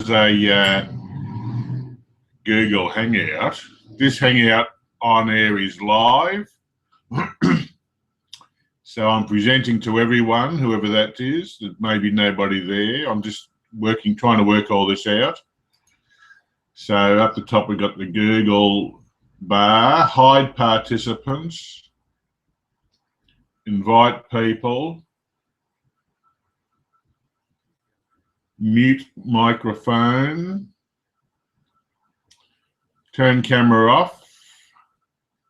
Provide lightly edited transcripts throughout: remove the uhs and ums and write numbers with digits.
is a Google Hangout. This Hangout on air is live. So I'm presenting to everyone, whoever that is. There may be nobody there. I'm just trying to work all this out. So up the top, we've got the Google bar, hide participants, invite people, mute microphone, turn camera off,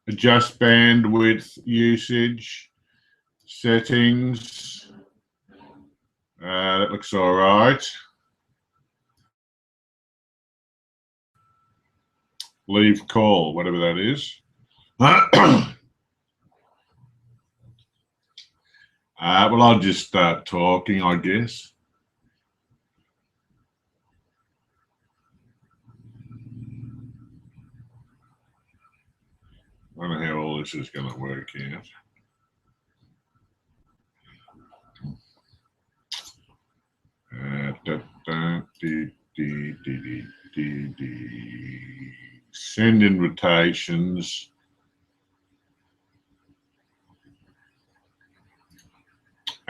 adjust bandwidth usage, settings. That looks all right. Leave call, whatever that is. Well, I'll just start talking, I guess. I don't know how all this is going to work out. Send invitations.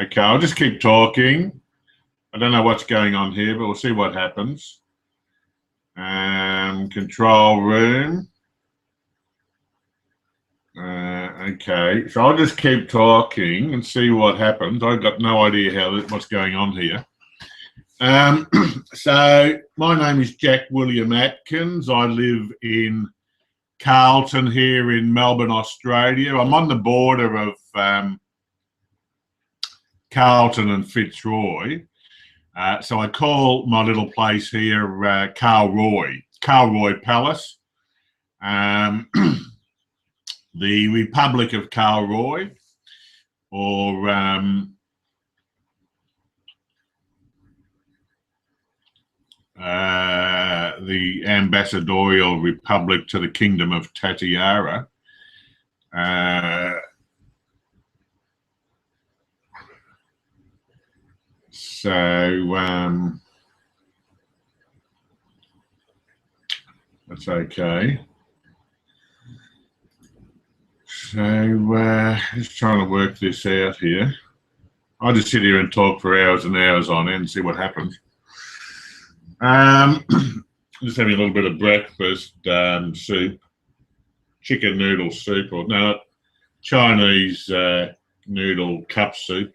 Okay, I'll just keep talking. I don't know what's going on here, but we'll see what happens. Control room. Okay, so I'll just keep talking and see what happens. I've got no idea what's going on here. So my name is Jack William Atkins. I live in Carlton here in Melbourne, Australia. I'm on the border of Carlton and Fitzroy. So I call my little place here Carlroy Palace. The Republic of Carlroy, or the Ambassadorial Republic to the Kingdom of Tatiara. That's okay. So just trying to work this out here. I'll just sit here and talk for hours and hours on end and see what happens. Just having a little bit of breakfast, soup, chicken noodle soup, or no, Chinese noodle cup soup.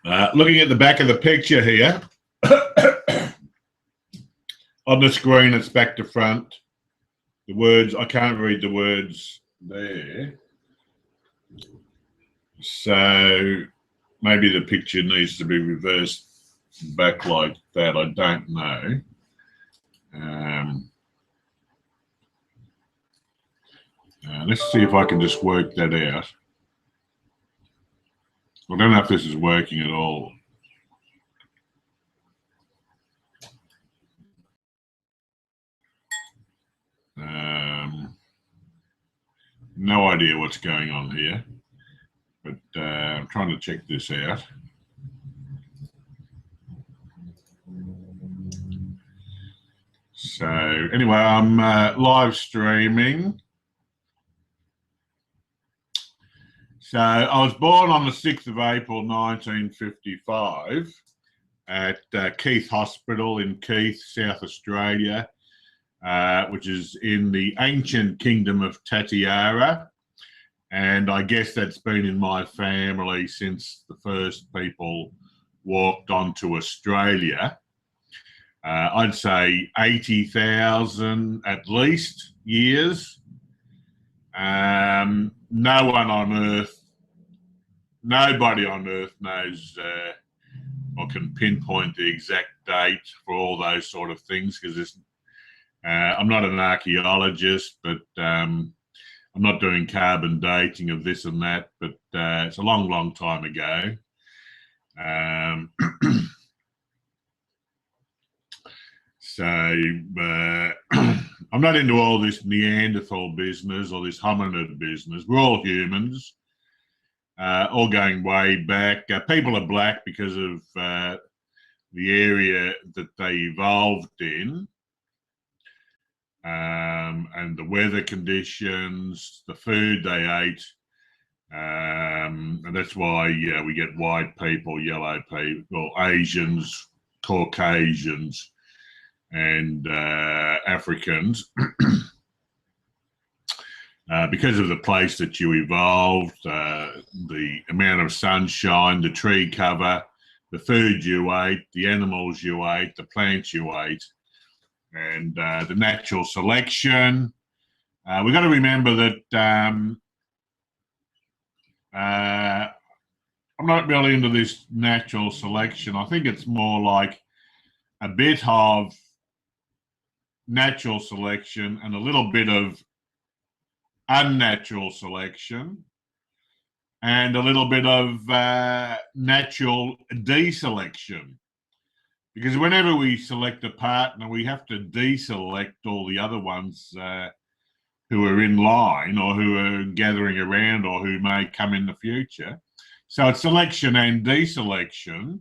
Looking at the back of the picture here, on the screen it's back to front. The words, I can't read the words there. So maybe the picture needs to be reversed back like that. I don't know. Let's see if I can just work that out. I don't know if this is working at all. No idea what's going on here, but I'm trying to check this out. So anyway, I'm live streaming. So I was born on the 6th of April 1955 at Keith Hospital in Keith, South Australia, which is in the ancient kingdom of Tatiara. And I guess that's been in my family since the first people walked onto Australia. I'd say 80,000 at least years. Nobody on earth knows or can pinpoint the exact date for all those sort of things, because I'm not an archaeologist, but I'm not doing carbon dating of this and that, but it's a long, long time ago. So I'm not into all this Neanderthal business or this hominid business. We're all humans, all going way back. People are black because of the area that they evolved in, and the weather conditions, the food they ate. And that's why we get white people, yellow people, Asians, Caucasians, and Africans. Because of the place that you evolved, the amount of sunshine, the tree cover, the food you ate, the animals you ate, the plants you ate, and the natural selection. We've got to remember that I'm not really into this natural selection. I think it's more like a bit of natural selection and a little bit of unnatural selection and a little bit of natural deselection. Because whenever we select a partner, we have to deselect all the other ones who are in line or who are gathering around or who may come in the future. So it's selection and deselection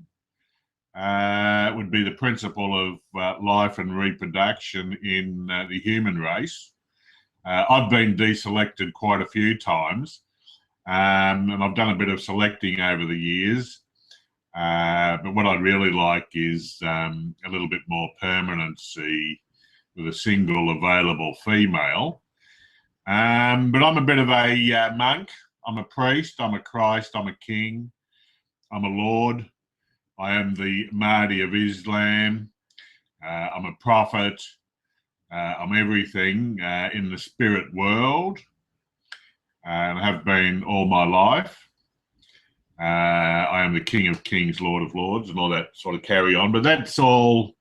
would be the principle of life and reproduction in the human race. I've been deselected quite a few times, and I've done a bit of selecting over the years. But what I'd really like is a little bit more permanency with a single available female. But I'm a bit of a monk. I'm a priest, I'm a Christ, I'm a king, I'm a Lord. I am the Mahdi of Islam. I'm a prophet. I'm everything in the spirit world, and have been all my life. I am the King of Kings, Lord of Lords, and all that sort of carry on. But that's all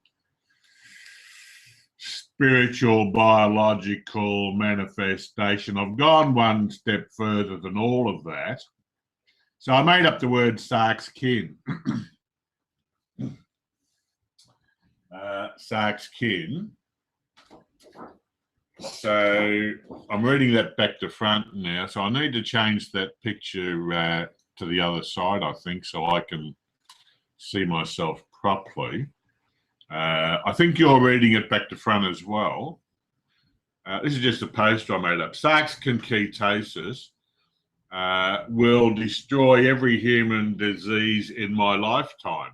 spiritual, biological manifestation. I've gone one step further than all of that. So I made up the word Sark's kin. Sark's kin. So I'm reading that back to front now. So I need to change that picture to the other side, I think, so I can see myself properly. I think you're reading it back to front as well. This is just a poster I made up. Sark's ketosis will destroy every human disease in my lifetime.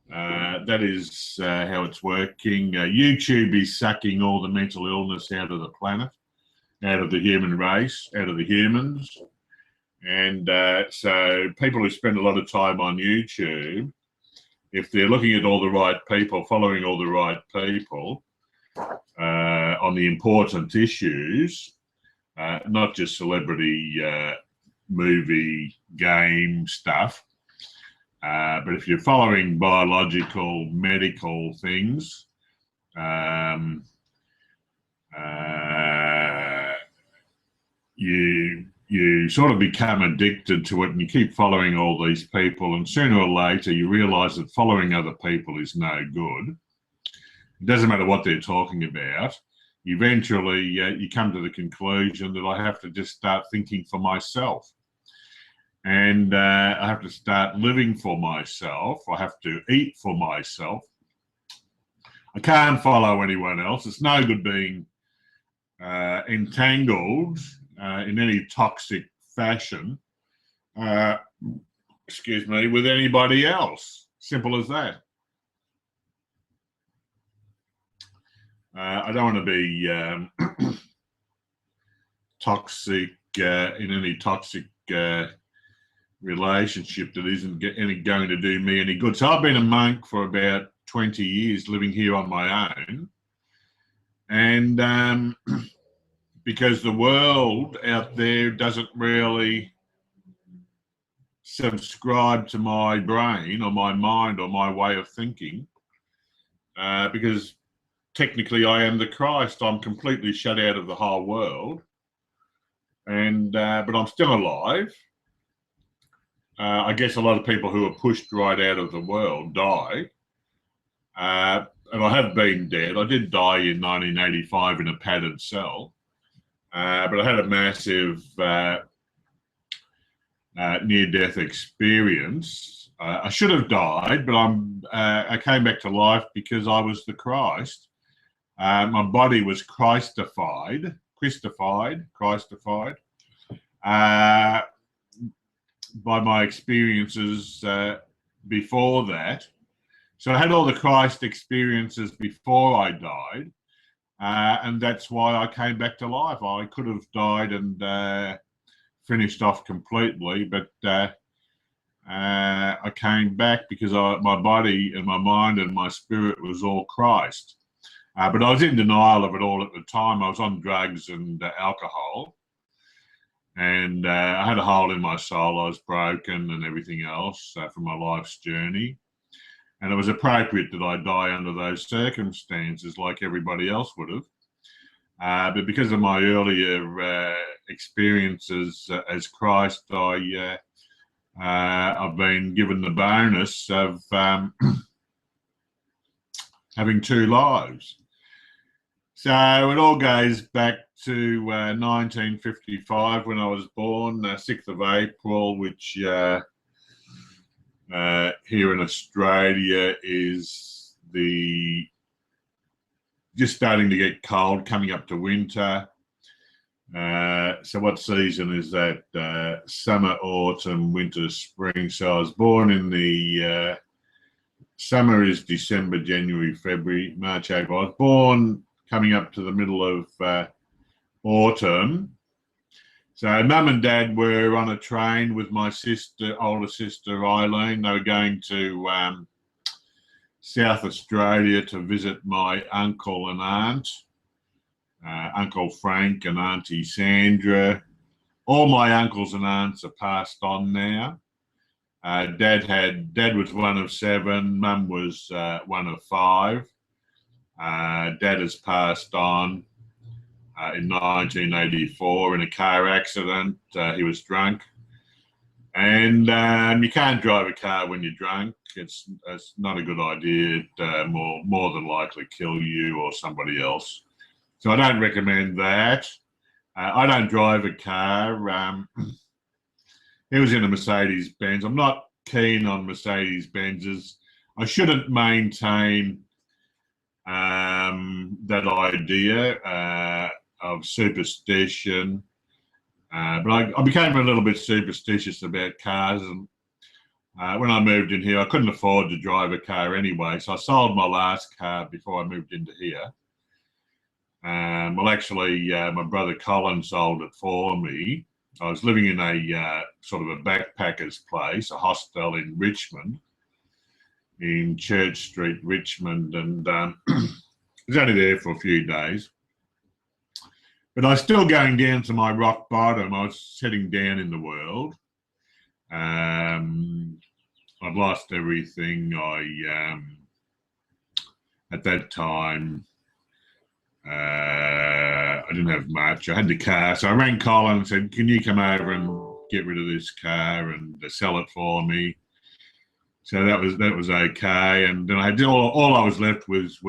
That is how it's working. YouTube is sucking all the mental illness out of the planet, out of the human race, out of the humans. And so people who spend a lot of time on YouTube, if they're looking at all the right people, following all the right people on the important issues, not just celebrity, movie, game stuff, but if you're following biological, medical things, you sort of become addicted to it, and you keep following all these people, and sooner or later you realize that following other people is no good. It doesn't matter what they're talking about. Eventually you come to the conclusion that I have to just start thinking for myself, and I have to start living for myself. I have to eat for myself. I can't follow anyone else. It's no good being entangled in any toxic fashion, excuse me, with anybody else. Simple as that. I don't want to be toxic in any toxic relationship that isn't going to do me any good. So I've been a monk for about 20 years, living here on my own. And because the world out there doesn't really subscribe to my brain or my mind or my way of thinking, because technically I am the Christ. I'm completely shut out of the whole world, and but I'm still alive. I guess a lot of people who are pushed right out of the world die, and I have been dead. I did die in 1985 in a padded cell. But I had a massive near-death experience I should have died, but I came back to life because I was the Christ. My body was Christified, uh, by my experiences before that. So I had all the Christ experiences before I died, and that's why I came back to life. I could have died and finished off completely, but I came back because my body and my mind and my spirit was all Christ. But I was in denial of it all at the time. I was on drugs and alcohol, and I had a hole in my soul. I was broken and everything else from my life's journey. And it was appropriate that I die under those circumstances like everybody else would have. But because of my earlier experiences as Christ, I've been given the bonus of having two lives. So it all goes back to 1955 when I was born, 6th of April, which here in Australia is just starting to get cold, coming up to winter. So what season is that? Summer, autumn, winter, spring. So I was born in the summer is December, January, February, March, April. I was born coming up to the middle of autumn. So mum and dad were on a train with my older sister Eileen. They were going to South Australia to visit my uncle and aunt, Uncle Frank and Auntie Sandra. All my uncles and aunts are passed on now. Dad was one of 7, mum was one of 5. Dad has passed on in 1984 in a car accident. He was drunk, and you can't drive a car when you're drunk. It's not a good idea. It more than likely kill you or somebody else. So I don't recommend that. I don't drive a car. He was in a Mercedes-Benz. I'm not keen on Mercedes-Benzes. I shouldn't maintain that idea of superstition. But I became a little bit superstitious about cars. And when I moved in here, I couldn't afford to drive a car anyway. So I sold my last car before I moved into here. Well, actually, my brother Colin sold it for me. I was living in a sort of a backpacker's place, a hostel in Richmond, in Church Street, Richmond, and I was only there for a few days. But I was still going down to my rock bottom. I was heading down in the world. I'd lost everything. At that time, I didn't have much. I had the car, so I rang Colin and said, "Can you come over and get rid of this car and sell it for me?" So that was okay. And then I had all I was left was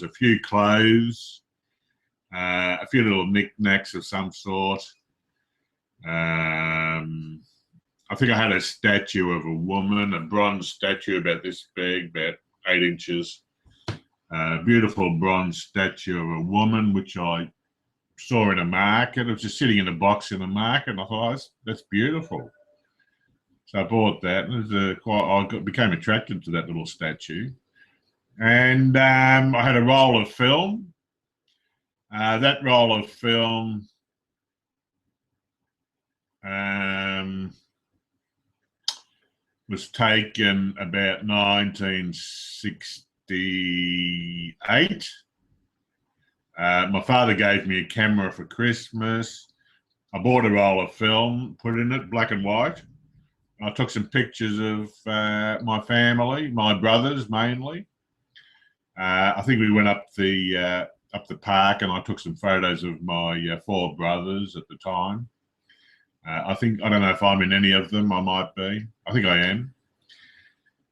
a few clothes, a few little knickknacks of some sort. I think I had a statue of a woman, a bronze statue about this big, about 8 inches. Beautiful bronze statue of a woman, which I saw in a market. It was just sitting in a box in a market, and I thought, oh, that's beautiful. So I bought that, and I became attracted to that little statue. And I had a roll of film. That roll of film was taken about 1968. My father gave me a camera for Christmas. I bought a roll of film, put it in it, black and white. I took some pictures of my family, my brothers mainly. I think we went up the park, and I took some photos of my 4 brothers at the time. I don't know if I'm in any of them. I might be. I think I am.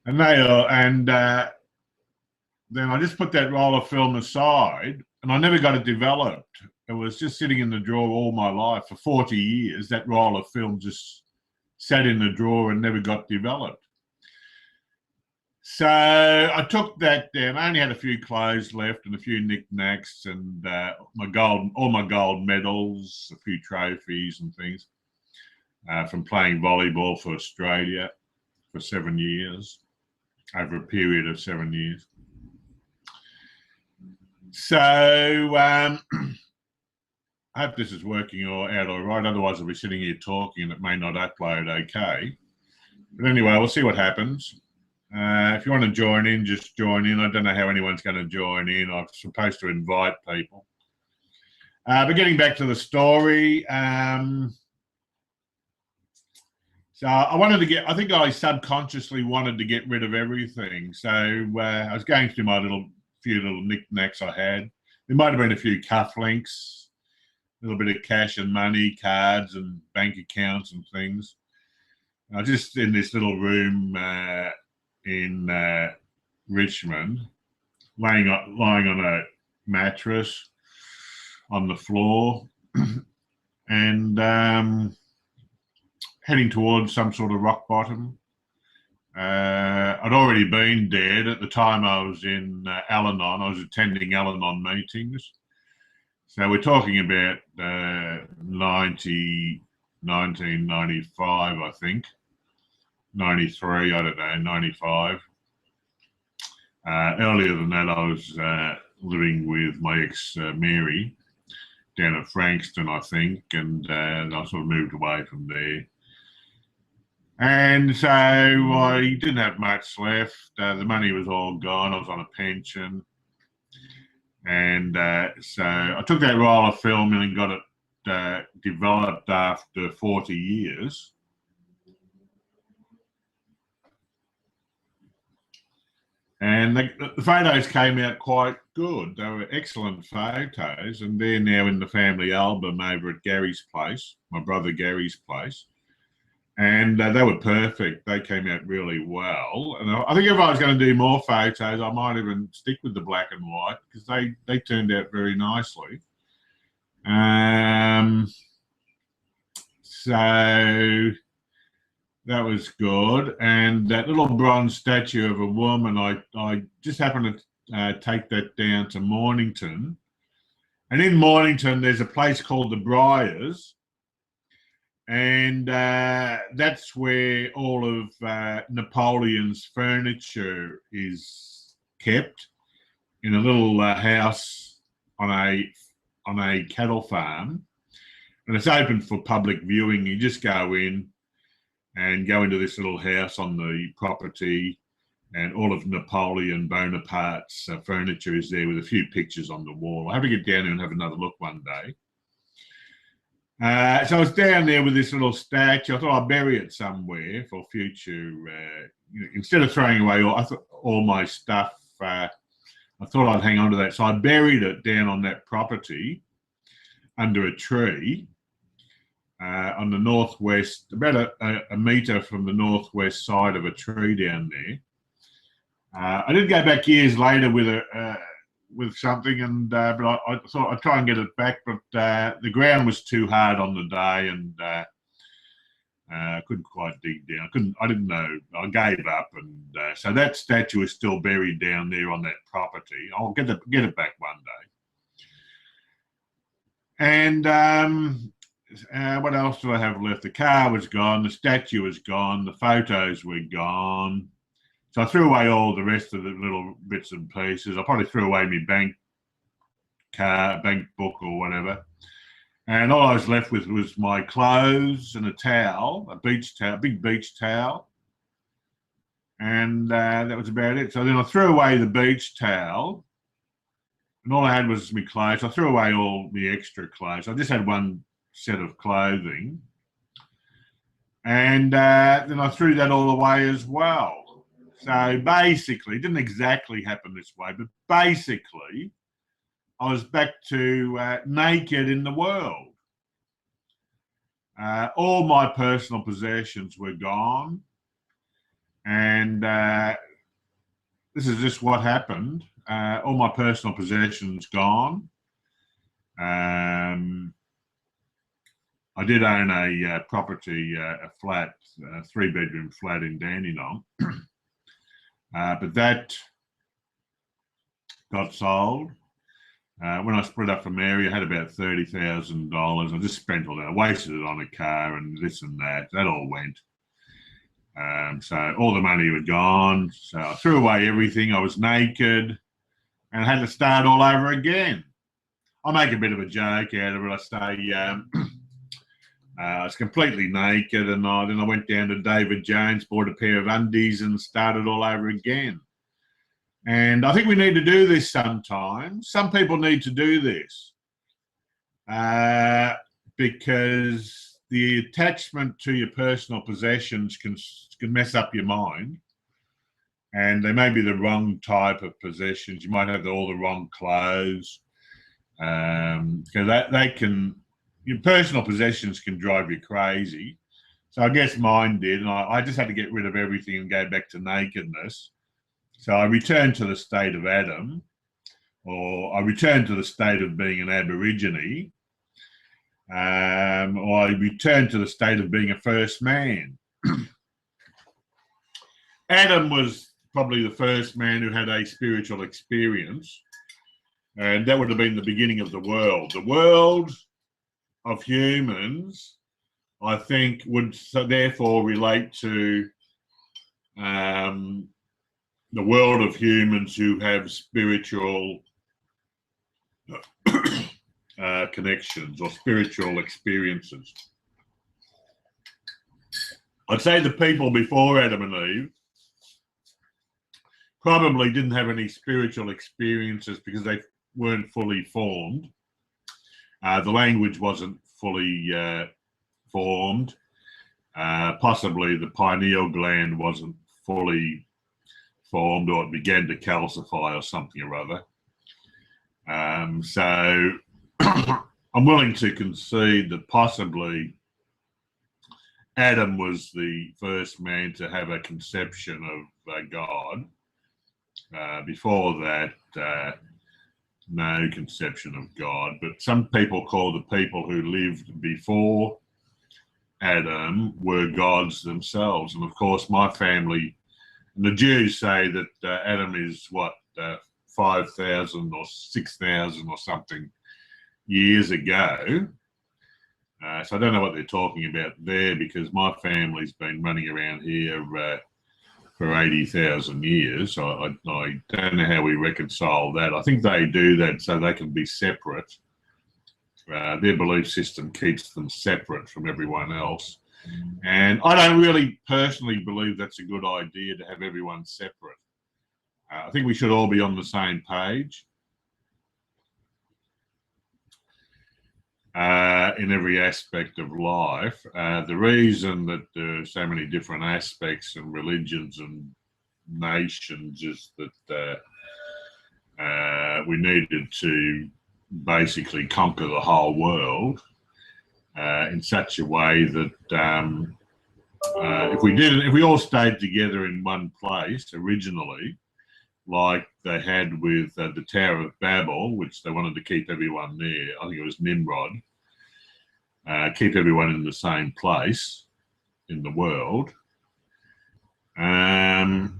And then I just put that roll of film aside, and I never got it developed. It was just sitting in the drawer all my life for 40 years. That roll of film just sat in the drawer and never got developed. So I took that down. I only had a few clothes left and a few knickknacks and all my gold medals, a few trophies and things from playing volleyball for Australia for 7 years, over a period of 7 years. So I hope this is working out all right. Otherwise, I'll be sitting here talking and it may not upload okay. But anyway, we'll see what happens. If you want to join in, just join in. I don't know how anyone's going to join in. I'm supposed to invite people. But getting back to the story, so I think I subconsciously wanted to get rid of everything. So I was going through my few little knickknacks I had. There might have been a few cufflinks, a little bit of cash and money, cards and bank accounts and things. I was just in this little room in Richmond, lying on a mattress on the floor and heading towards some sort of rock bottom. I'd already been dead at the time. I was in Al-Anon. I was attending Al-Anon meetings. So we're talking about 1995, I think. 93, I don't know, 95. Earlier than that, I was living with my ex, Mary, down at Frankston, I think, and I sort of moved away from there. And so I didn't have much left. The money was all gone. I was on a pension. And so I took that roll of film and got it developed after 40 years. And the photos came out quite good. They were excellent photos, and they're now in the family album over at Gary's place, my brother Gary's place. And they were perfect. They came out really well. And I think if I was going to do more photos, I might even stick with the black and white because they turned out very nicely. So that was good. And that little bronze statue of a woman, I just happened to take that down to Mornington. And in Mornington, there's a place called the Briars. And that's where all of Napoleon's furniture is kept in a little house on a cattle farm. And it's open for public viewing. You just go in and go into this little house on the property, and all of Napoleon Bonaparte's furniture is there with a few pictures on the wall. I'll have to get down there and have another look one day. So I was down there with this little statue. I thought I'd bury it somewhere for future. Instead of throwing away all my stuff, I thought I'd hang on to that. So I buried it down on that property under a tree on the northwest, about a metre from the northwest side of a tree down there. I did go back years later with something, and but I thought I'd try and get it back, but the ground was too hard on the day, and I couldn't quite dig down. I didn't know. I gave up, and so that statue is still buried down there on that property. I'll get it back one day. And what else do I have left? The car was gone. The statue was gone. The photos were gone. So I threw away all the rest of the little bits and pieces. I probably threw away my bank book or whatever. And all I was left with was my clothes and a towel, a beach towel, big beach towel. And that was about it. So then I threw away the beach towel, and all I had was my clothes. I threw away all the extra clothes. I just had one set of clothing. And then I threw that all away as well. So basically, it didn't exactly happen this way, but basically, I was back to naked in the world. All my personal possessions were gone. And this is just what happened. All my personal possessions gone. I did own a property, a flat, a 3-bedroom flat in Dandenong. But that got sold. When I split up from Mary, I had about $30,000. I just spent all that. I wasted it on a car and this and that. That all went. So all the money was gone. So I threw away everything. I was naked and I had to start all over again. I make a bit of a joke out of it. I say I was completely naked, and then I went down to David Jones, bought a pair of undies, and started all over again. And I think we need to do this sometimes. Some people need to do this because the attachment to your personal possessions can mess up your mind. And they may be the wrong type of possessions. You might have all the wrong clothes. Because your personal possessions can drive you crazy. So I guess mine did. And I just had to get rid of everything and go back to nakedness. So I returned to the state of Adam, or I returned to the state of being an Aborigine, or I returned to the state of being a first man. Adam was probably the first man who had a spiritual experience, and that would have been the beginning of the world. The world of humans, I think, would therefore relate to the world of humans who have spiritual connections or spiritual experiences. I'd say the people before Adam and Eve probably didn't have any spiritual experiences because they weren't fully formed. The language wasn't fully formed. Possibly the pineal gland wasn't fully formed, or it began to calcify or something or other. So I'm willing to concede that possibly Adam was the first man to have a conception of God. Before that, no conception of God. But some people call the people who lived before Adam were gods themselves. And of course, my family, and the Jews say that Adam is 5,000 or 6,000 or something years ago. So I don't know what they're talking about there, because my family's been running around here for 80,000 years. I don't know how we reconcile that. I think they do that so they can be separate. Their belief system keeps them separate from everyone else. And I don't really personally believe that's a good idea to have everyone separate. I think we should all be on the same page in every aspect of life. The reason that there are so many different aspects and religions and nations is that we needed to basically conquer the whole world in such a way that if we all stayed together in one place originally, like they had with the Tower of Babel, which they wanted to keep everyone there. I think it was Nimrod. Keep everyone in the same place in the world. Can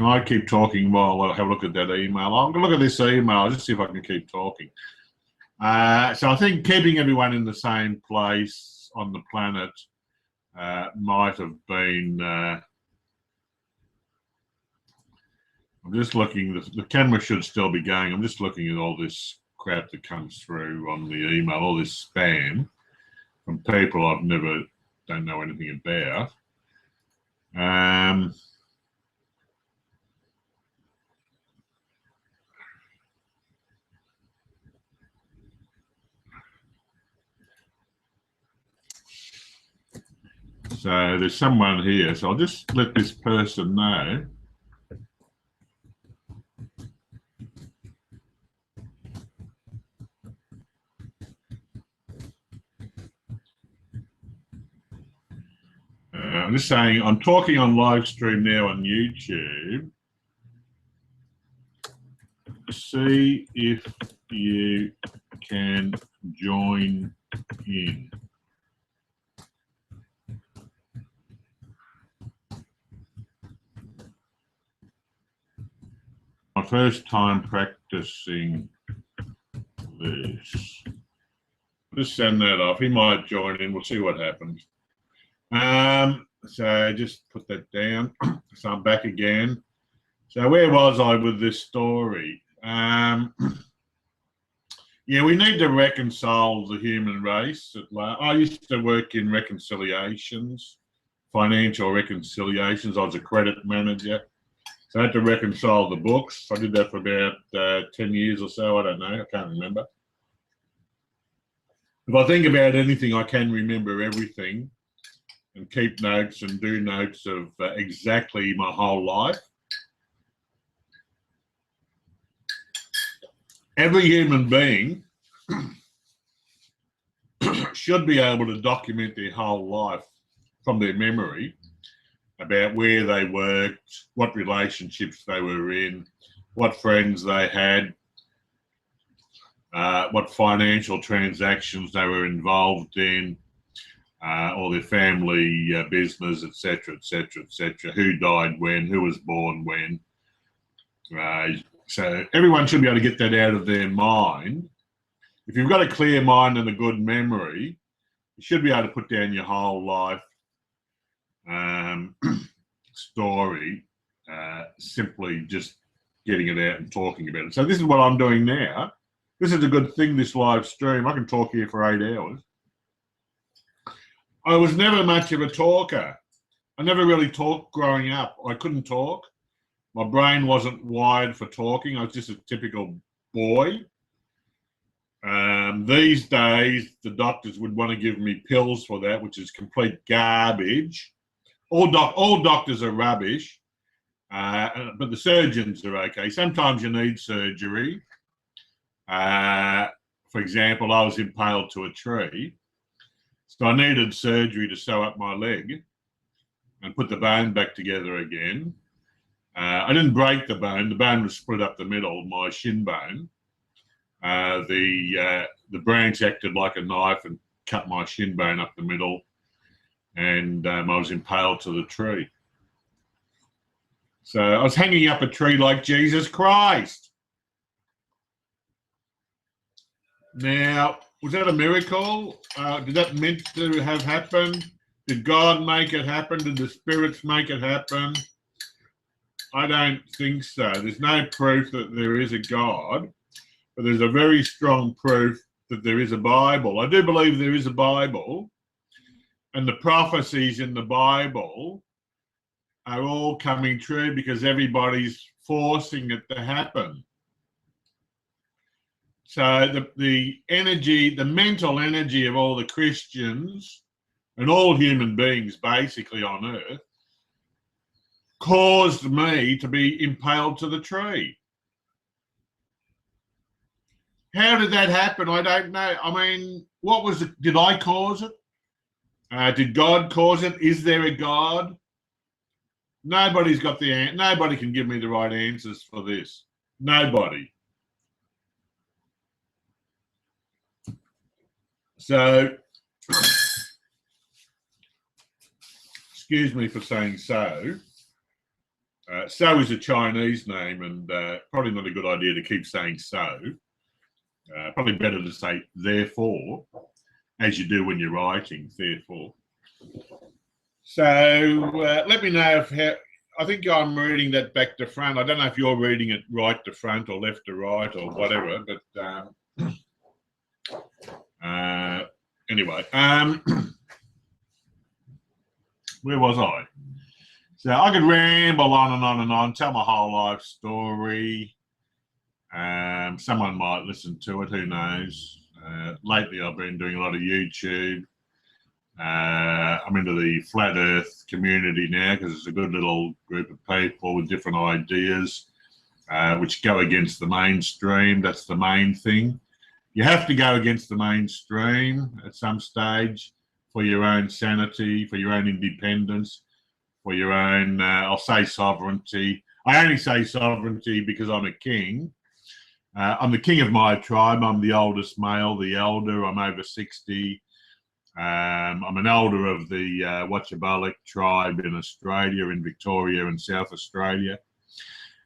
I keep talking while I have a look at that email? I'm going to look at this email, just see if I can keep talking. So I think keeping everyone in the same place on the planet might have been... I'm just looking, the camera should still be going. I'm just looking at all this crap that comes through on the email, all this spam from people don't know anything about. So there's someone here, so I'll just let this person know. I'm just saying, I'm talking on live stream now on YouTube. See if you can join in. first time practicing this. Just send that off. He might join in. We'll see what happens. So just put that down. So I'm back again. So where was I with this story? Yeah, we need to reconcile the human race. I used to work in reconciliations, financial reconciliations. I was a credit manager. So I had to reconcile the books. I did that for about 10 years or so. I don't know. I can't remember. If I think about anything, I can remember everything and keep notes and do notes of exactly my whole life. Every human being should be able to document their whole life from their memory about where they worked, what relationships they were in, what friends they had, what financial transactions they were involved in, or their family business, etc., etc., etc., who died when, who was born when. So everyone should be able to get that out of their mind. If you've got a clear mind and a good memory, you should be able to put down your whole life story, simply just getting it out and talking about it. So this is what I'm doing now. This is a good thing, this live stream. I can talk here for 8 hours. I was never much of a talker. I never really talked growing up. I couldn't talk. My brain wasn't wired for talking. I was just a typical boy. These days, the doctors would want to give me pills for that, which is complete garbage. All doctors are rubbish, but the surgeons are okay. Sometimes you need surgery. For example, I was impaled to a tree, so I needed surgery to sew up my leg and put the bone back together again. I didn't break the bone. The bone was split up the middle, my shin bone. The branch acted like a knife and cut my shin bone up the middle, and I was impaled to the tree. So I was hanging up a tree like Jesus Christ. Now, was that a miracle? Did that meant to have happened? Did God make it happen? Did the spirits make it happen? I don't think so. There's no proof that there is a God, but there's a very strong proof that there is a Bible. I do believe there is a Bible, and the prophecies in the Bible are all coming true because everybody's forcing it to happen. So the energy, the mental energy of all the Christians and all human beings basically on earth caused me to be impaled to the tree. How did that happen? I don't know. I mean, what was it? Did I cause it? Did God cause it? Is there a God? Nobody's got the answer. Nobody can give me the right answers for this. Nobody. So, excuse me for saying so. So is a Chinese name, and probably not a good idea to keep saying so. Probably better to say therefore, as you do when you're writing, therefore. So let me know if I think I'm reading that back to front. I don't know if you're reading it right to front or left to right or whatever, but anyway, where was I? So I could ramble on and on and on, tell my whole life story. Someone might listen to it, who knows. Lately I've been doing a lot of YouTube. I'm into the flat earth community now because it's a good little group of people with different ideas which go against the mainstream. That's the main thing. You have to go against the mainstream at some stage for your own sanity, for your own independence, for your own, I'll say sovereignty. I only say sovereignty because I'm a king. I'm the king of my tribe. I'm the oldest male, the elder. I'm over 60. I'm an elder of the Wotjobaluk tribe in Australia, in Victoria and South Australia.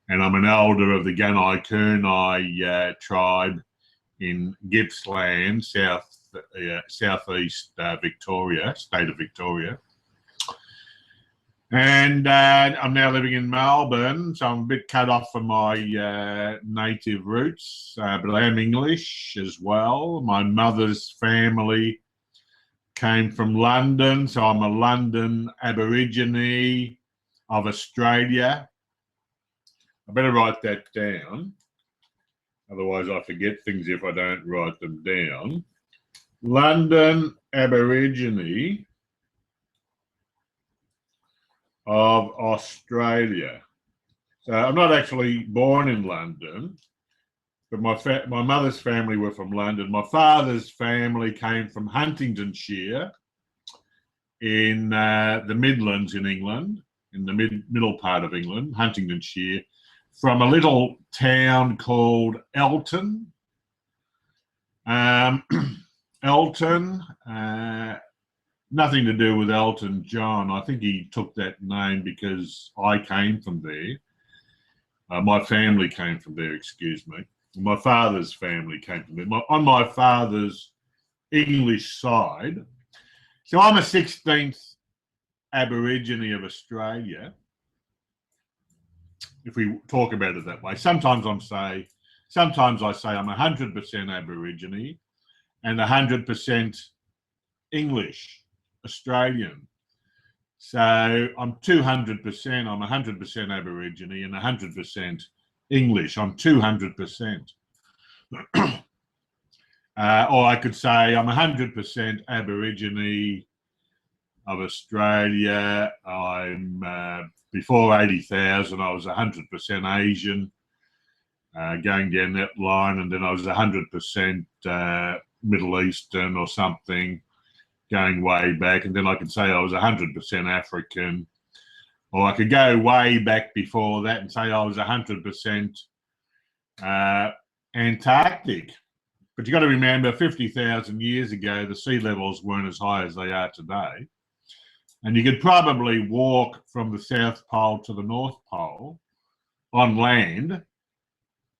and I'm an elder of the Gunai Kurnai tribe in Gippsland, southeast Victoria, state of Victoria. And I'm now living in Melbourne, so I'm a bit cut off from my native roots, but I am English as well. My mother's family came from London, so I'm a London Aborigine of Australia. I better write that down, otherwise I forget things if I don't write them down. London Aborigine of Australia. So I'm not actually born in London, but my mother's family were from London. My father's family came from Huntingdonshire in the Midlands in England, in the middle part of England, Huntingdonshire, from a little town called Elton. Elton, nothing to do with Elton John. I think he took that name because I came from there. My family came from there, excuse me. My father's family came from there. On my father's English side. So I'm a 16th Aborigine of Australia, if we talk about it that way. Sometimes I say I'm 100% Aborigine and 100% English, Australian. So I'm 200%, I'm 100% Aborigine and 100% English. I'm 200%. Or I could say I'm 100% Aborigine of Australia. I'm before 80,000, I was 100% Asian, going down that line, and then I was 100% Middle Eastern or something, going way back, and then I could say I was 100% African, or I could go way back before that and say I was 100% Antarctic. But you've got to remember, 50,000 years ago, the sea levels weren't as high as they are today. And you could probably walk from the South Pole to the North Pole on land.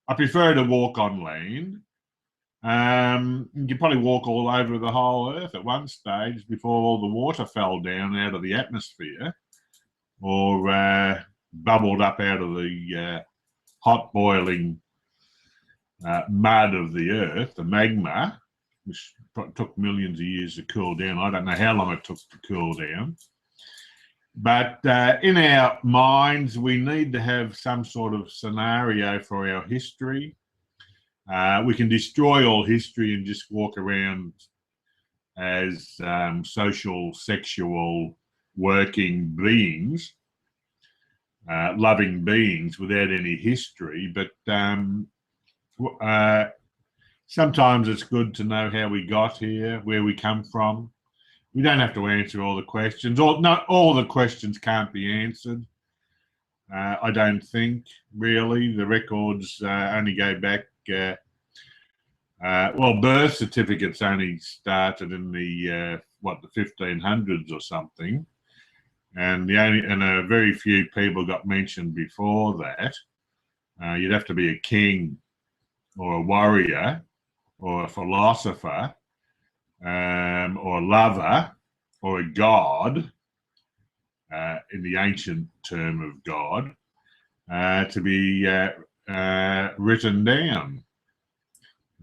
I prefer to walk on land. You could probably walk all over the whole Earth at one stage before all the water fell down out of the atmosphere or bubbled up out of the hot boiling mud of the Earth, the magma, which took millions of years to cool down. I don't know how long it took to cool down. But in our minds, we need to have some sort of scenario for our history. We can destroy all history and just walk around as social, sexual, working beings, loving beings without any history. But sometimes it's good to know how we got here, where we come from. We don't have to answer all the questions. Not all the questions can't be answered. I don't think, really. The records only go back, well, birth certificates only started in the, the 1500s or something. And very few people got mentioned before that. You'd have to be a king or a warrior or a philosopher or a lover or a god, in the ancient term of God, to be written down.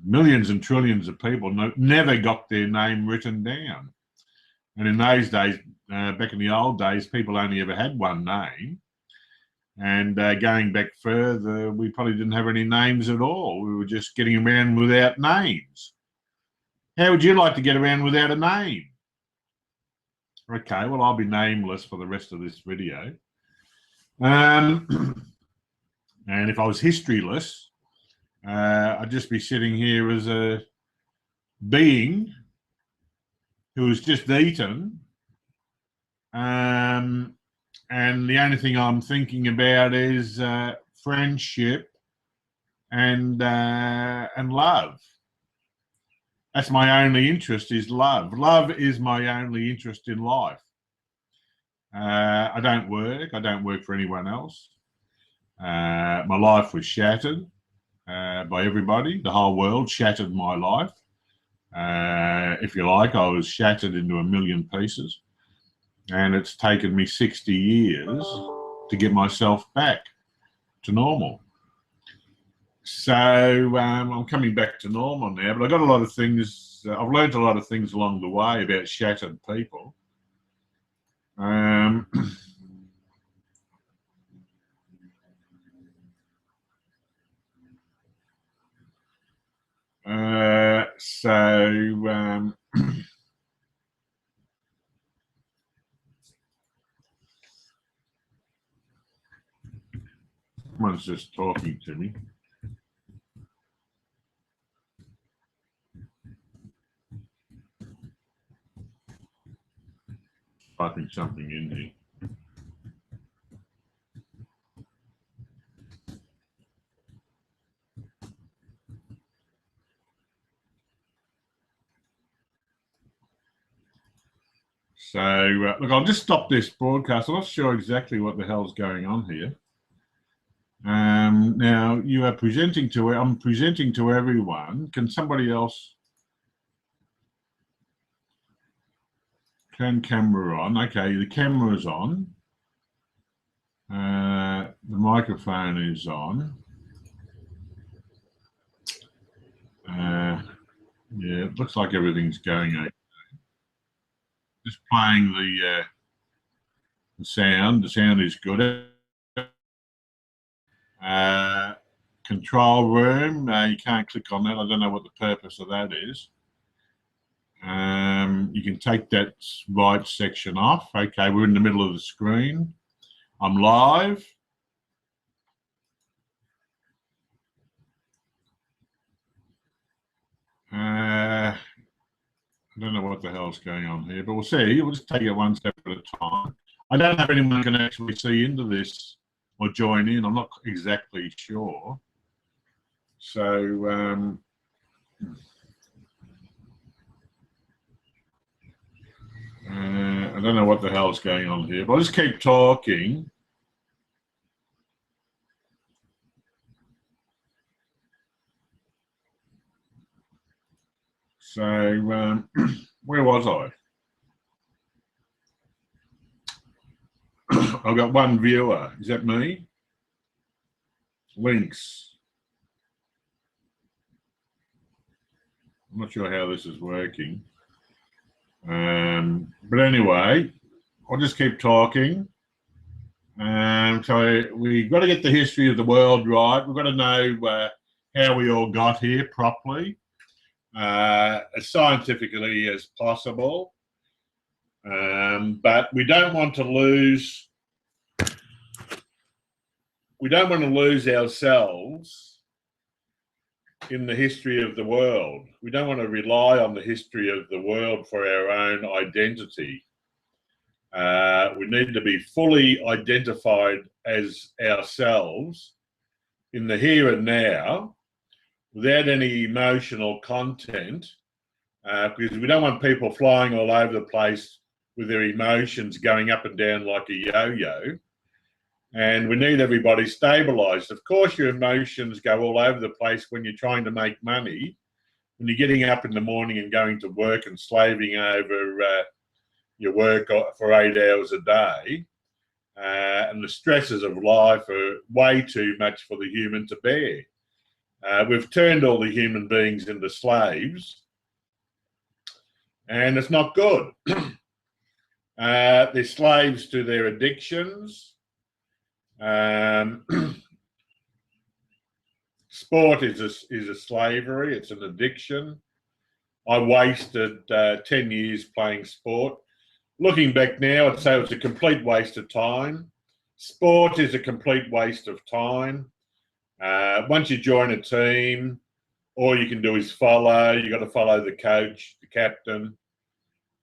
Millions and trillions of people never got their name written down. And in those days, back in the old days, people only ever had one name. And going back further, we probably didn't have any names at all. We were just getting around without names. How would you like to get around without a name? Okay, well, I'll be nameless for the rest of this video. And if I was historyless, I'd just be sitting here as a being who was just eaten. And the only thing I'm thinking about is friendship and love. That's my only interest, is love. Love is my only interest in life. I don't work for anyone else. My life was shattered by everybody. The whole world shattered my life. If you like, I was shattered into a million pieces. And it's taken me 60 years to get myself back to normal. So I'm coming back to normal now, but I've got a lot of things, I've learned a lot of things along the way about shattered people. Someone's just talking to me. Typing something in here. So, look, I'll just stop this broadcast. I'm not sure exactly what the hell's going on here. Now, you are presenting to, I'm presenting to everyone. Can somebody else turn camera on? Okay, the camera's on. The microphone is on. Yeah, it looks like everything's going okay. Just playing the sound. The sound is good. Control room. You can't click on that. I don't know what the purpose of that is. You can take that right section off. Okay, we're in the middle of the screen. I'm live. I don't know what the hell's going on here, but we'll see. We'll just take it one step at a time. I don't know if anyone can actually see into this or join in. I'm not exactly sure. So, I don't know what the hell's going on here, but I'll just keep talking. So, where was I? I've got one viewer. Is that me? Links. I'm not sure how this is working. But anyway, I'll just keep talking. So we've got to get the history of the world right. We've got to know how we all got here properly, as scientifically as possible. But we don't want to lose. We don't want to lose ourselves in the history of the world. We don't want to rely on the history of the world for our own identity. We need to be fully identified as ourselves in the here and now without any emotional content, because we don't want people flying all over the place with their emotions going up and down like a yo-yo. And we need everybody stabilized. Of course, your emotions go all over the place when you're trying to make money, when you're getting up in the morning and going to work and slaving over your work for 8 hours a day. And the stresses of life are way too much for the human to bear. We've turned all the human beings into slaves, and it's not good. They're slaves to their addictions. Sport is a slavery. It's an addiction. I wasted 10 years playing sport. Looking back now, I'd say it's a complete waste of time. Sport is a complete waste of time. Once you join a team, all you can do is follow. You got to follow the coach, the captain,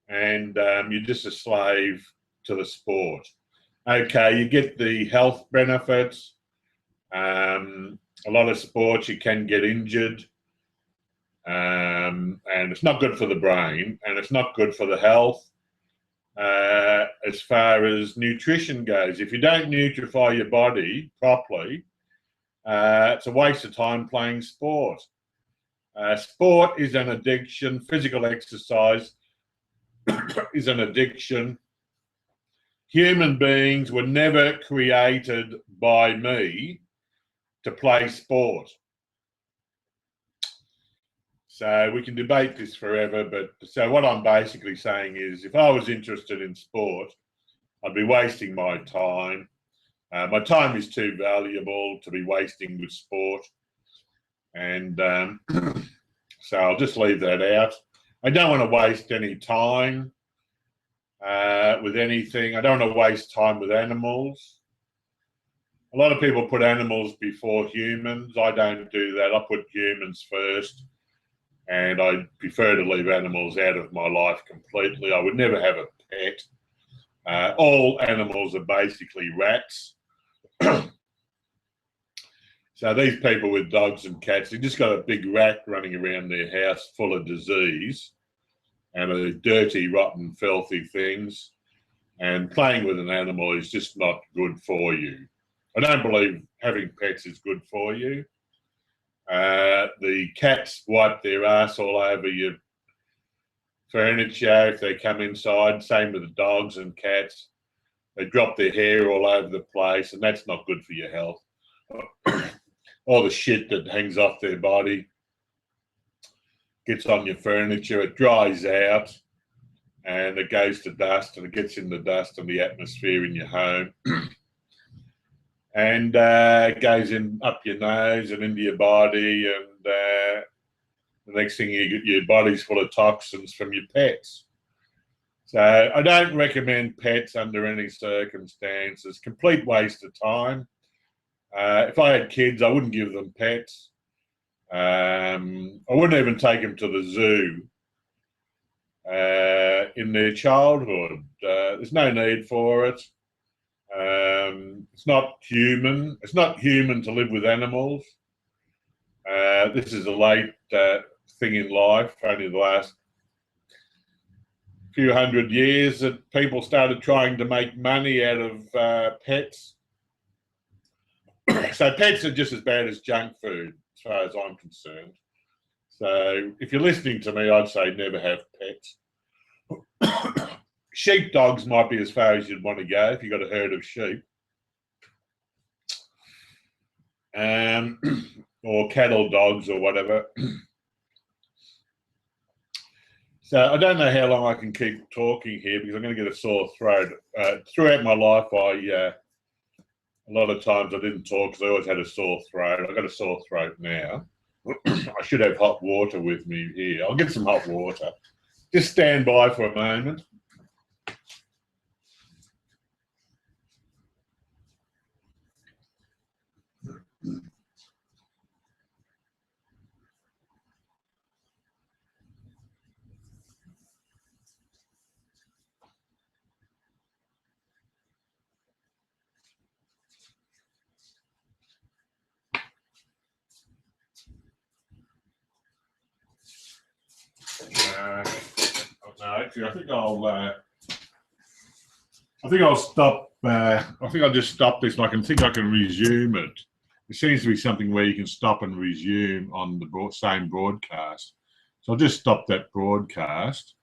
and you're just a slave to the sport. Okay, you get the health benefits. A lot of sports you can get injured, and it's not good for the brain, and it's not good for the health. as far as nutrition goes. If you don't nutrify your body properly, it's a waste of time playing sport. Sport is an addiction. Physical exercise is an addiction. Human beings were never created by me to play sport. So we can debate this forever, but so what I'm basically saying is if I was interested in sport, I'd be wasting my time. My time is too valuable to be wasting with sport. And so I'll just leave that out. I don't want to waste any time with anything. I don't want to waste time with animals. A lot of people put animals before humans. I don't do that. I put humans first. And I prefer to leave animals out of my life completely. I would never have a pet. All animals are basically rats. So these people with dogs and cats, they just got a big rat running around their house full of disease and are dirty, rotten, filthy things. And playing with an animal is just not good for you. I don't believe having pets is good for you. The cats wipe their ass all over your furniture if they come inside. Same with the dogs and cats. They drop their hair all over the place, and that's not good for your health. All the shit that hangs off their body gets on your furniture, it dries out, and it goes to dust, and it gets in the dust and the atmosphere in your home. And it goes in up your nose and into your body, and the next thing your body's full of toxins from your pets. So I don't recommend pets under any circumstances. Complete waste of time. If I had kids, I wouldn't give them pets. I wouldn't even take them to the zoo in their childhood. There's no need for it. It's not human. It's not human to live with animals. This is a late thing in life, only the last few hundred years that people started trying to make money out of pets. So pets are just as bad as junk food, as far as I'm concerned. So if you're listening to me, I'd say never have pets. Sheepdogs might be as far as you'd want to go if you've got a herd of sheep. Or cattle dogs or whatever. So I don't know how long I can keep talking here because I'm going to get a sore throat. Throughout my life, a lot of times I didn't talk because I always had a sore throat. I've got a sore throat now. I should have hot water with me here. I'll get some hot water. Just stand by for a moment. No, actually, I think I'll stop. I think I'll just stop this, and I can resume it. It seems to be something where you can stop and resume on the same broadcast. So I'll just stop that broadcast.